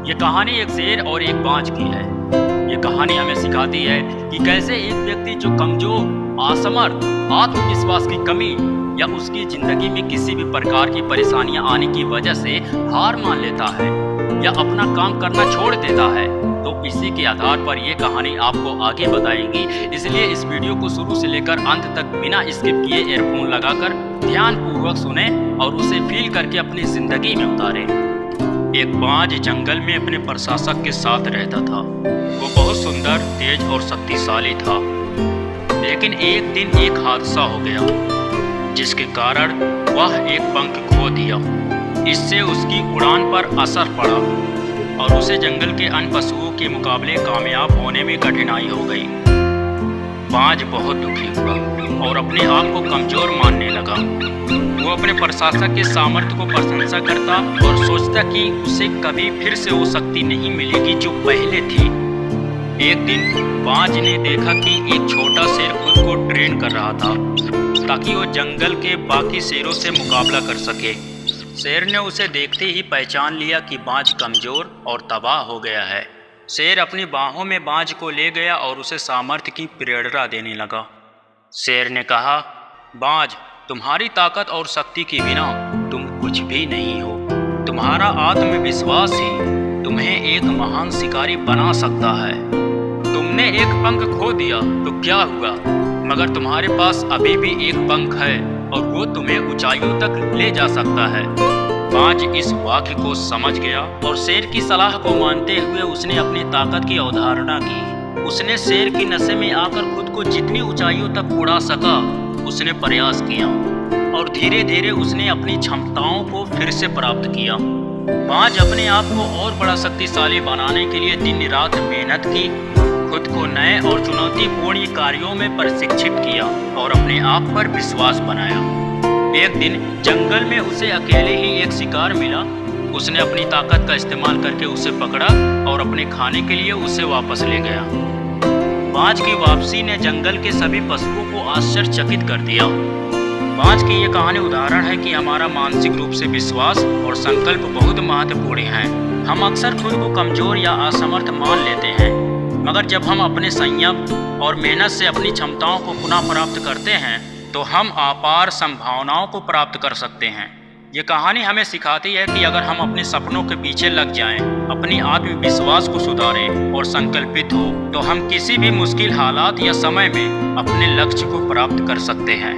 ये कहानी एक शेर और एक बाज की है। ये कहानी हमें सिखाती है कि कैसे एक व्यक्ति जो कमजोर, असमर्थ, आत्मविश्वास की कमी या उसकी जिंदगी में किसी भी प्रकार की परेशानियां आने की वजह से हार मान लेता है या अपना काम करना छोड़ देता है, तो इसी के आधार पर यह कहानी आपको आगे बताएगी। इसलिए इस वीडियो को शुरू से लेकर अंत तक बिना स्किप किए ईयरफोन लगाकर ध्यानपूर्वक सुने और उसे फील करके अपनी जिंदगी में उतारें। एक बाज जंगल में अपने प्रशासक के साथ रहता था। वो बहुत सुंदर, तेज और शक्तिशाली था। लेकिन एक दिन एक हादसा हो गया जिसके कारण वह एक पंख खो दिया। इससे उसकी उड़ान पर असर पड़ा और उसे जंगल के अन्य पशुओं के मुकाबले कामयाब होने में कठिनाई हो गई। बाज बहुत दुखी हुआ और अपने आप को कमजोर मानने लगा। वो अपने प्रशासक के सामर्थ्य को प्रशंसा करता और सोचता कि उसे कभी फिर से वो शक्ति नहीं मिलेगी जो पहले थी। एक दिन बाज ने देखा कि एक छोटा शेर खुद को ट्रेन कर रहा था ताकि वो जंगल के बाकी शेरों से मुकाबला कर सके। शेर ने उसे देखते ही पहचान लिया कि बाज कमजोर और तबाह हो गया है। शेर अपनी बाहों में बाज को ले गया और उसे सामर्थ्य की प्रेरणा देने लगा। शेर ने कहा, बाज, तुम्हारी ताकत और शक्ति के बिना तुम कुछ भी नहीं हो। तुम्हारा आत्मविश्वास ही तुम्हें एक महान शिकारी बना सकता है। तुमने एक पंख खो दिया तो क्या हुआ, मगर तुम्हारे पास अभी भी एक पंख है और वो तुम्हें ऊंचाइयों तक ले जा सकता है। बाज इस वाक्य को समझ गया और शेर की सलाह को मानते हुए उसने अपनी ताकत की अवधारणा की। उसने शेर की नशे में आकर खुद को जितनी ऊंचाइयों तक उड़ा सका उसने प्रयास किया और धीरे धीरे उसने अपनी क्षमताओं को फिर से प्राप्त किया। बाज अपने आप को और बड़ा शक्तिशाली बनाने के लिए दिन रात मेहनत की, खुद को नए और चुनौतीपूर्ण कार्यों में प्रशिक्षित किया और अपने आप पर विश्वास बनाया। एक दिन जंगल में उसे अकेले ही एक शिकार मिला। उसने अपनी ताकत का इस्तेमाल करके उसे पकड़ा और अपने खाने के लिए उसे वापस ले गया। बाज की वापसी ने जंगल के सभी पशुओं को आश्चर्यचकित कर दिया। बाज की ये कहानी उदाहरण है कि हमारा मानसिक रूप से विश्वास और संकल्प बहुत महत्वपूर्ण है। हम अक्सर खुद को कमजोर या असमर्थ मान लेते हैं, मगर जब हम अपने संयम और मेहनत से अपनी क्षमताओं को पुनः प्राप्त करते हैं तो हम अपार संभावनाओं को प्राप्त कर सकते हैं। ये कहानी हमें सिखाती है कि अगर हम अपने सपनों के पीछे लग जाएं, अपनी आत्मविश्वास को सुधारें और संकल्पित हो तो हम किसी भी मुश्किल हालात या समय में अपने लक्ष्य को प्राप्त कर सकते हैं।